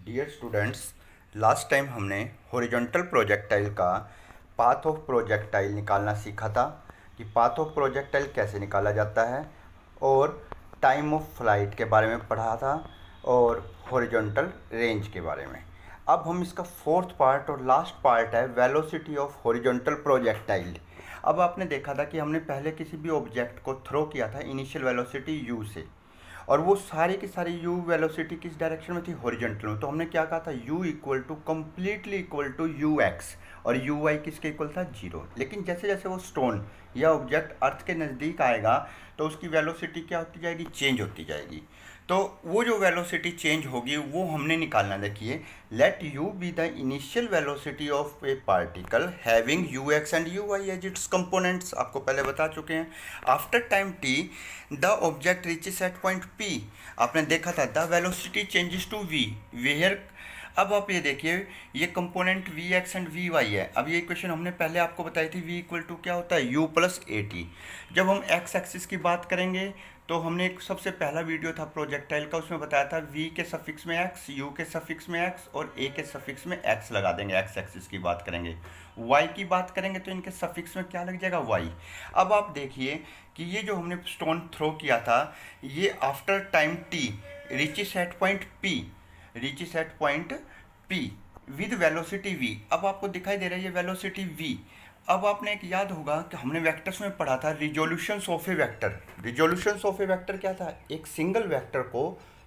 Dear students, last time हमने horizontal projectile का path of projectile निकालना सीखा था कि पाथ ऑफ प्रोजेक्टाइल कैसे निकाला जाता है, और टाइम ऑफ फ्लाइट के बारे में पढ़ा था और हॉरिजॉन्टल रेंज के बारे में। अब हम इसका फोर्थ पार्ट और लास्ट पार्ट है वेलोसिटी ऑफ हॉरिजॉन्टल प्रोजेक्टाइल। अब आपने देखा था कि हमने पहले किसी भी ऑब्जेक्ट को थ्रो किया था इनिशियल वेलोसिटी u से, और वो सारी की सारी u वेलोसिटी किस डायरेक्शन में थी, हॉरिजॉन्टल में। तो हमने क्या कहा था, u equal to completely equal to u x, और यू वाई किसके इक्वल था, जीरो। लेकिन जैसे जैसे वो स्टोन या ऑब्जेक्ट अर्थ के नज़दीक आएगा तो उसकी वेलोसिटी क्या होती जाएगी, चेंज होती जाएगी। तो वो जो वेलोसिटी चेंज होगी वो हमने निकालना। देखिए, let u be the initial velocity of a particle having u x and u y as its components. आपको पहले बता चुके हैं। After time t the object reaches at point p। आपने देखा था the velocity changes to v where. अब आप ये देखिए, ये component v x and v y है। अब ये इक्वेशन हमने पहले आपको बताई थी, v इक्वल टू क्या होता है, u प्लस ए टी। जब हम एक्स एक्सिस की बात करेंगे तो हमने एक सबसे पहला वीडियो था प्रोजेक्टाइल का, उसमें बताया था v के सफिक्स में x, u के सफिक्स में x और a के सफिक्स में x लगा देंगे। एक्स एक्सिस की बात करेंगे, y की बात करेंगे तो इनके सफिक्स में क्या लग जाएगा, y। अब आप देखिए कि ये जो हमने स्टोन थ्रो किया था, ये after time t reaches at point p, reaches at point p with velocity v। अब आपको दिखाई दे रहा है ये वेलोसिटी v। अब आपने एक याद होगा कि हमने वेक्टर्स में पढ़ा था resolution of A vector. Resolution of A vector क्या था, एक सिंगल वेक्टर को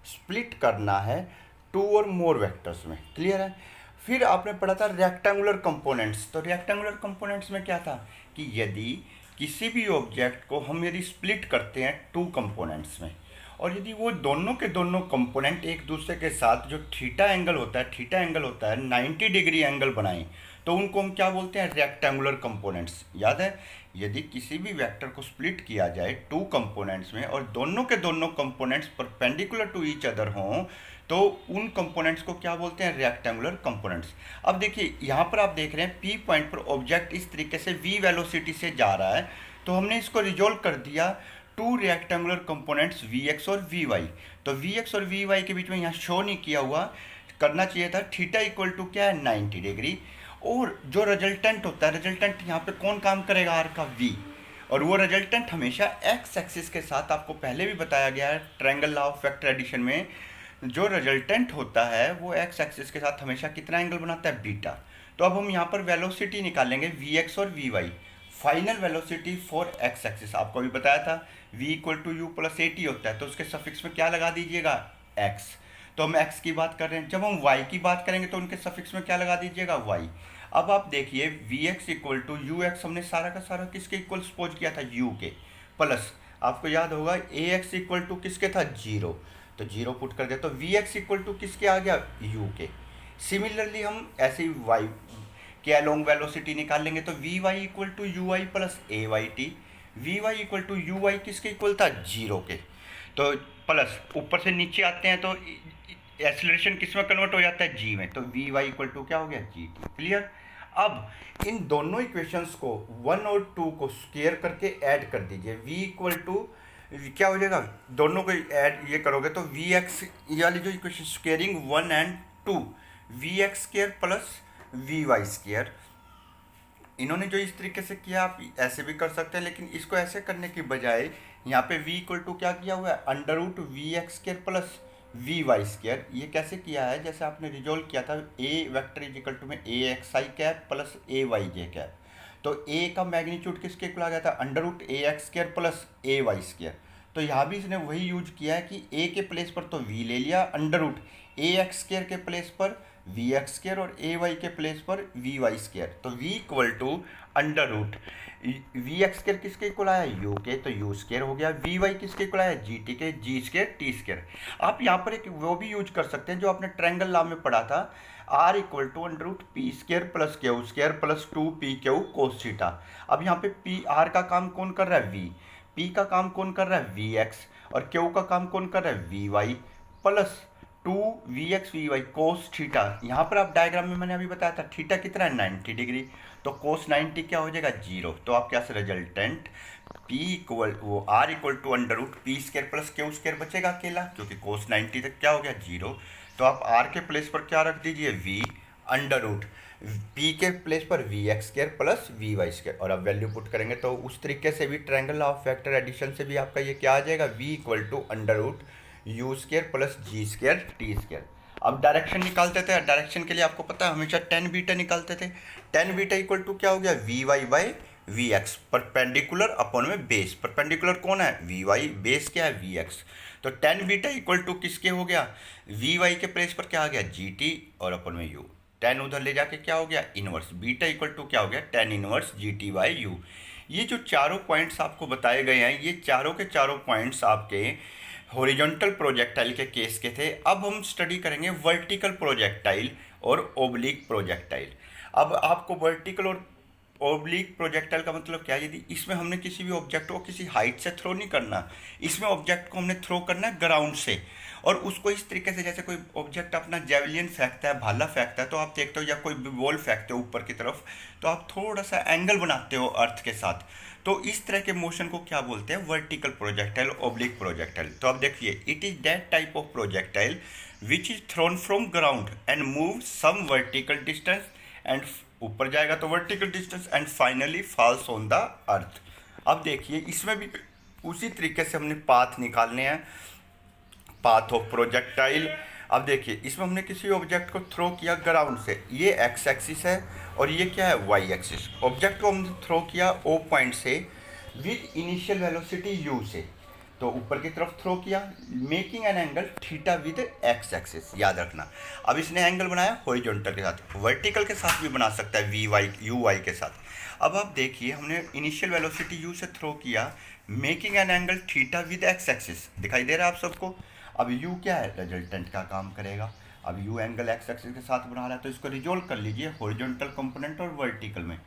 स्प्लिट करना है टू और मोर वेक्टर्स में। क्लियर है। फिर आपने पढ़ा था रेक्टेंगुलर कंपोनेंट्स। तो रेक्टेंगुलर कंपोनेंट्स में क्या था कि यदि किसी भी ऑब्जेक्ट को हम यदि स्प्लिट करते हैं टू कंपोनेंट्स में, और यदि वो दोनों के दोनों कंपोनेंट एक दूसरे के साथ जो थीटा एंगल होता है 90 डिग्री एंगल बनाएं, तो उनको हम क्या बोलते हैं, रेक्टेंगुलर कंपोनेंट्स। याद है, यदि किसी भी वेक्टर को स्प्लिट किया जाए टू कंपोनेंट्स में और दोनों के दोनों components perpendicular to each other हों, तो उन कंपोनेंट्स को क्या बोलते हैं, रेक्टेंगुलर कंपोनेंट्स। अब देखिए, यहाँ पर आप देख रहे हैं पी पॉइंट पर ऑब्जेक्ट इस तरीके से वी वेलोसिटी से जा रहा है, तो हमने इसको रिजोल्व कर दिया to rectangular components v x और वी वाई। तो वी एक्स और वी वाई के बीच में यहाँ शो नहीं किया हुआ, करना चाहिए था थीटा इक्वल टू क्या है, 90 डिग्री। और जो रिजल्टेंट होता है, रिजल्टेंट यहाँ पे कौन काम करेगा, आर का v, और वो रिजल्टेंट हमेशा एक्स एक्सिस के साथ, आपको पहले भी बताया गया है triangle law of vector addition में, जो रिजल्टेंट होता है वो एक्स एक्सिस के साथ हमेशा कितना एंगल बनाता है, बीटा। तो अब हम यहाँ पर वेलोसिटी निकालेंगे वी एक्स और v y, final velocity for x axis. आपको भी बताया था v equal to u plus a t होता है, तो उसके सफिक्स में क्या लगा दीजिएगा, x। तो हम x की बात कर रहे हैं। जब हम y की बात करेंगे तो उनके सफिक्स में क्या लगा दीजिएगा, y। अब आप देखिए v x equal to u x हमने सारा का सारा किसके इक्वल सपोज किया था, u के, प्लस आपको याद होगा ए एक्स इक्वल टू किसके था, जीरो। तो जीरो पुट कर दिया तो वी एक्स इक्वल टू किसके आ गया, u के। सिमिलरली हम ऐसे ही y के अलोंग वेलोसिटी निकाल लेंगे, तो v y equal to u y plus a y t. V y equal to u y किसके इक्वल था, जीरो के। तो प्लस ऊपर से नीचे आते हैं तो एक्सीलरेशन किस में कन्वर्ट हो जाता है, जी में। तो वी वाई इक्वल टू क्या हो गया, जी टी। क्लियर। अब इन दोनों इक्वेशंस को 1 और 2 को स्क्वायर करके ऐड कर दीजिए। v इक्वल टू क्या हो जाएगा, दोनों को ऐड ये करोगे तो वी एक्स, ये वाली जो equation squaring 1 and 2, v x square plus v y square. इन्होंने जो इस तरीके से किया, आप ऐसे भी कर सकते हैं, लेकिन इसको ऐसे करने की बजाय यहाँ पे v इक्वल टू क्या किया हुआ है, under root v x square plus v y square. ये कैसे किया है, जैसे आपने रिजोल्व किया था a vector is equal to में a x i cap plus a y j cap. तो ए का मैग्नीट्यूड किसके इक्वल आ गया था, under root a x square plus a y square. तो यहाँ भी इसने वही यूज किया है कि ए के प्लेस पर तो v ले लिया, under root a x square के प्लेस पर वी एक्स स्क्वायर और ए वाई के प्लेस पर वी वाई स्क्वायर। तो v equal to under root v x square किसके इक्वल आया, u के, तो u स्क्वायर हो गया। वी वाई किसके इक्वल आया, जी टी के, जी स्क्वायर टी स्क्वायर। आप यहाँ पर एक वो भी यूज कर सकते हैं जो आपने ट्रायंगल लॉ में पढ़ा था, r equal to under root p square plus q square plus 2p q cos theta. अब यहाँ पे p r का काम कौन कर रहा है, v, p का काम कौन कर रहा है, वी एक्स, और q का काम कौन कर रहा है, v y, plus two v x v y cos theta, यहाँ पर आप डायग्राम में मैंने अभी बताया था थीटा कितना है 90 डिग्री, तो कोस 90 क्या हो जाएगा 0। तो आप क्या से रिजल्टेंट P इक्वल वो R equal to under root p square plus q square बचेगा अकेला, क्योंकि कोस 90 तक क्या हो गया 0। तो आप R के प्लेस पर क्या रख दीजिए V अंडर रूट P के प्लेस पर v x square plus v y square, और अब वैल्यू पुट करेंगे तो उस तरीके से भी ट्रायंगल ऑफ वेक्टर एडिशन से भी आपका ये क्या आ जाएगा V equal to under root u square plus g square t square. अब डायरेक्शन निकालते थे, डायरेक्शन के लिए आपको पता है हमेशा टेन बीटा निकालते थे। टेन बीटा इक्वल टू क्या हो गया v y by v x, perpendicular upon में बेस, परपेंडिकुलर कौन है वी वाई, बेस क्या है वी एक्स। तो टेन बीटा इक्वल टू किसके हो गया वी वाई के प्लेस पर क्या आ गया जी टी और अपॉन में यू, टेन उधर ले जाके क्या हो गया इनवर्स, बीटा इक्वल टू क्या हो गया tan inverse G T by you. ये जो चारों पॉइंट्स आपको बताए गए हैं, ये चारों के चारों पॉइंट्स आपके हॉरिजॉन्टल प्रोजेक्टाइल के केस के थे। अब हम स्टडी करेंगे वर्टिकल प्रोजेक्टाइल और ओब्लिक प्रोजेक्टाइल। अब आपको वर्टिकल और ओब्लिक प्रोजेक्टाइल का मतलब क्या है, यदि इसमें हमने किसी भी ऑब्जेक्ट को किसी हाइट से थ्रो नहीं करना, इसमें ऑब्जेक्ट को हमने थ्रो करना है ग्राउंड से, और उसको इस तरीके से जैसे कोई ऑब्जेक्ट अपना जेवलियन फेंकता है, भाला फेंकता है, तो आप देखते हो, या कोई बॉल फेंकते हो ऊपर की तरफ, तो आप थोड़ा सा एंगल बनाते हो अर्थ के साथ, तो इस तरह के मोशन को क्या बोलते हैं वर्टिकल प्रोजेक्टाइल ओब्लिक प्रोजेक्टाइल। तो आप देखिए it is that type of projectile which is thrown from ground and move some vertical distance and ऊपर जाएगा तो vertical distance and finally falls on the earth. अब देखिए इसमें भी उसी तरीके से हमने पाथ निकालने हैं, पाथ ऑफ प्रोजेक्टाइल। अब देखिए इसमें हमने किसी ऑब्जेक्ट को थ्रो किया ग्राउंड से, ये एक्स एक्सिस है और ये क्या है वाई एक्सिस। ऑब्जेक्ट को हमने थ्रो किया ओ पॉइंट से विद इनिशियल वेलोसिटी यू से, तो ऊपर की तरफ थ्रो किया, making an angle theta with x axis, याद रखना। अब इसने एंगल बनाया हॉरिजॉन्टल के साथ, वर्टिकल के साथ भी बना सकता है वी वाई यू वाई के साथ। अब आप देखिए हमने इनिशियल वेलोसिटी यू से थ्रो किया, making an angle theta with x axis, दिखाई दे रहा है आप सबको। अब यू क्या है रिजल्टेंट का काम करेगा, अब यू एंगल एक्स एक्सिस के साथ बना रहा है, तो इसको रिजोल्व कर लीजिए हॉरिजॉन्टल कंपोनेंट और वर्टिकल में।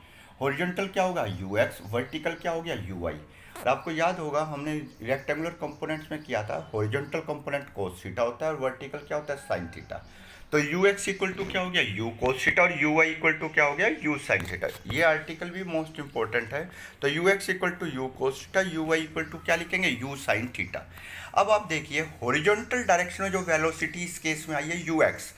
हॉरिजॉन्टल क्या होगा यू एक्स, वर्टिकल क्या हो गया यू वाई। और आपको याद होगा हमने रेक्टेंगुलर कंपोनेंट्स में किया था, हॉरिजॉन्टल कंपोनेंट कोस थीटा होता है और वर्टिकल क्या होता है साइन थीटा। तो यू एक्स इक्वल टू क्या हो गया यू कोस थीटा और यू वाई इक्वल टू क्या हो गया यू साइन थीटा। ये आर्टिकल भी मोस्ट इंपॉर्टेंट है। तो u x equal to u cos theta, u y equal to क्या लिखेंगे यू साइन थीटा। अब आप देखिए हॉरिजॉन्टल डायरेक्शन में जो वेलोसिटी इस केस में आई है यू एक्स,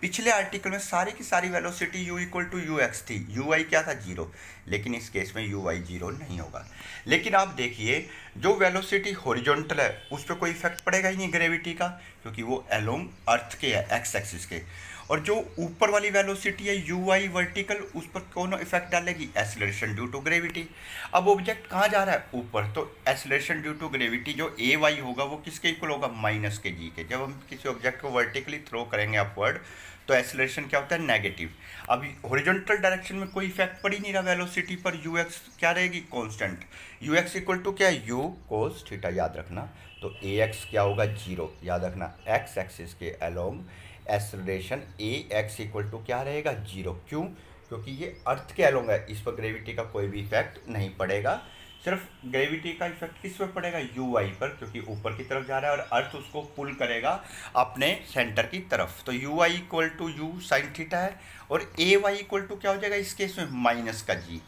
पिछले आर्टिकल में सारी की सारी velocity u equal to u x थी, यू वाई क्या था जीरो, लेकिन इस केस में यू वाई जीरो नहीं होगा। लेकिन आप देखिए जो वेलोसिटी हॉरिजॉन्टल है उस पर कोई इफेक्ट पड़ेगा ही नहीं ग्रेविटी का, क्योंकि वो एलोंग अर्थ के है एक्स एक्सिस के। और जो ऊपर वाली वेलोसिटी है यू वाई वर्टिकल, उस पर कौन इफेक्ट डालेगी एक्सेलरेशन ड्यू टू ग्रेविटी। अब ऑब्जेक्ट कहाँ जा रहा है ऊपर, तो एक्सेलरेशन ड्यू टू ग्रेविटी जो ए वाई होगा वो किसके इक्वल होगा माइनस के जी के। जब हम किसी ऑब्जेक्ट को वर्टिकली थ्रो करेंगे अपवर्ड तो एक्सेलरेशन क्या होता है नेगेटिव। अब हॉरिजॉन्टल डायरेक्शन में कोई इफेक्ट पड़ ही नहीं रहा वेलोसिटी पर, यू एक्स क्या रहेगी constant, u x equal to क्या है यू कोस थीटा, याद रखना। तो ए एक्स क्या होगा जीरो, याद रखना एक्स एक्सिस के along acceleration a x equal to क्या रहेगा जीरो। क्यों, क्योंकि ये अर्थ के अलोंग है, इस पर ग्रेविटी का कोई भी इफेक्ट नहीं पड़ेगा। सिर्फ ग्रेविटी का इफेक्ट किस पे पड़ेगा यू वाई पर, क्योंकि ऊपर की तरफ जा रहा है और अर्थ उसको पुल करेगा अपने सेंटर की तरफ। तो u y equal to u sine theta है और ए वाई इक्वल टू क्या हो जाएगा इस केस में माइनस का जी।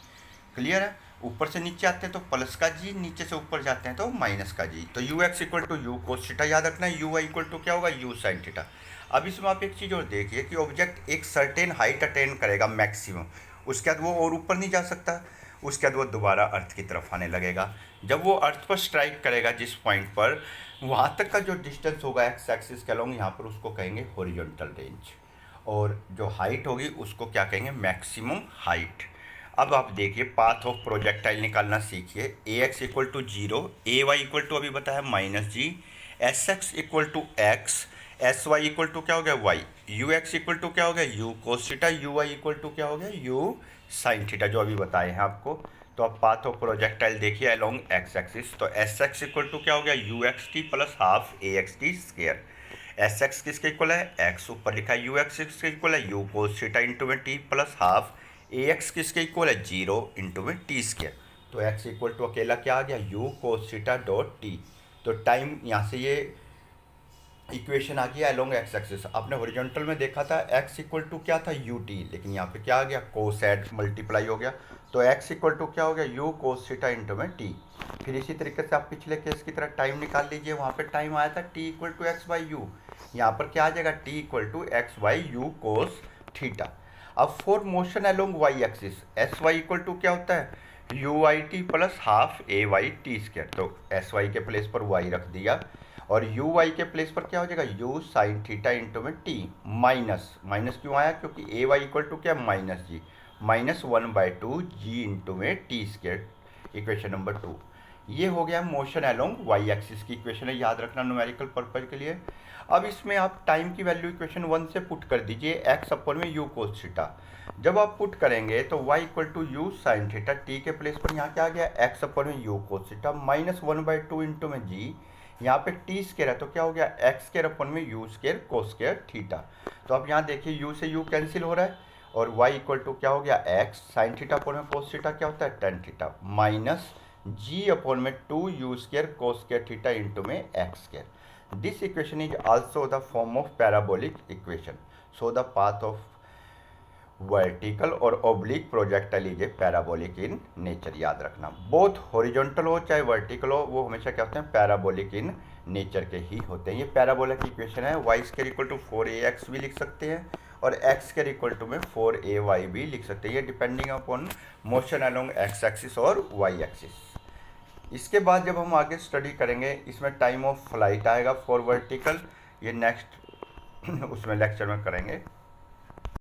क्लियर है, ऊपर से नीचे आते हैं तो प्लस का जी, नीचे से ऊपर जाते हैं तो माइनस का जी। तो u x equal to u cos theta, याद रखना है, यू वाई इक्वल टू क्या होगा यू साइन थीटा। अब इसमें आप एक चीज़ और देखिए कि ऑब्जेक्ट एक सर्टेन हाइट अटेन करेगा मैक्सिमम, उसके बाद वो और ऊपर नहीं जा सकता, उसके बाद वो दोबारा अर्थ की तरफ आने लगेगा। जब वो अर्थ पर स्ट्राइक करेगा जिस पॉइंट पर, वहाँ तक का जो डिस्टेंस होगा एक्स एक्सिस के अलोंग, यहाँ पर उसको कहेंगे हॉरिजॉन्टल रेंज, और जो हाइट होगी उसको क्या कहेंगे मैक्सिमम हाइट। अब आप देखिए पाथ ऑफ प्रोजेक्टाइल निकालना सीखिए। A x equal to zero, a y equal to अभी बताया minus g, s x equal to x, s y equal to क्या हो गया y, u x equal to क्या हो गया u cos theta, u y equal to क्या हो गया यू साइन थीटा, जो अभी बताए हैं आपको। तो अब पाथ ऑफ प्रोजेक्टाइल देखिए अलोंग एक्स एक्सिस, तो एस एक्स इक्वल टू क्या हो गया you x T plus half A x T square. S x किसके इक्वल है एक्स, ऊपर लिखा है यू एक्स किसके इक्वल है यू कोस थीटा इंटू में टी प्लस हाफ, ए एक्स किसके इक्वल है जीरो इंटू में टी स्क्वायर। तो एक्स इक्वल टू अकेला क्या आ गया u cos theta dot T. तो टाइम यहाँ से ये इक्वेशन आ गया अलोंग एक्स एक्सिस। आपने हॉरिजॉन्टल में देखा था x इक्वल टू क्या था यू टी, लेकिन यहाँ पे क्या आ गया कोसेड मल्टीप्लाई हो गया, तो x इक्वल टू क्या हो गया यू कोस थीटा इंटू में टी। फिर इसी तरीके से आप पिछले केस की तरह टाइम निकाल लीजिए, वहाँ पे टाइम आया था t equal to x by u, यहाँ पर क्या आ जाएगा t equal to x by u cos theta. अब for motion along y axis s y equal to क्या होता है u y t plus half a y t square, तो एस वाई के प्लेस पर वाई रख दिया और यू वाई के प्लेस पर क्या हो जाएगा यू साइन थीटा इंटू में टी माइनस, माइनस क्यों आया क्योंकि ए वाई इक्वल टू क्या माइनस जी, माइनस 1/2 जी इंटू में टी स्क्वायर, इक्वेशन नंबर 2। ये हो गया मोशन अलोंग वाई एक्सिस की इक्वेशन है, याद रखना न्यूमेरिकल पर्पज के लिए। अब इसमें आप टाइम की वैल्यू इक्वेशन 1 से पुट कर दीजिए एक्स अपन में यू कोस थीटा। जब आप पुट करेंगे तो y equal to u sine theta, t के प्लेस पर यहाँ क्या आ गया एक्स अपन में u cos theta minus 1/2 into में जी, यहाँ पे टी स्केयर है तो क्या हो गया एक्स स्केयर अपन में you square cos square theta. तो अब यहाँ देखिए यू से यू कैंसिल हो रहा है और y इक्वल टू क्या हो गया एक्स साइन थीटा अपन में कोस थीटा क्या होता है tan theta minus g upon में 2 u square cos square theta into में x square. This equation is also the form of parabolic equation, so the path of vertical और oblique projectile is a parabolic in nature. याद रखना both horizontal हो चाहे vertical हो वो हमेशा क्या होते हैं पैराबोलिक इन नेचर के ही होते हैं। ये पैराबोलिक इक्वेशन है, y square equal to 4ax भी लिख सकते हैं और एक्स स्केयर इक्वल टू में 4ay भी लिख सकते हैं, ये depending upon motion along x axis और वाई एक्सिस। इसके बाद जब हम आगे स्टडी करेंगे इसमें टाइम ऑफ फ्लाइट आएगा फॉर वर्टिकल, ये नेक्स्ट उसमें लेक्चर में करेंगे।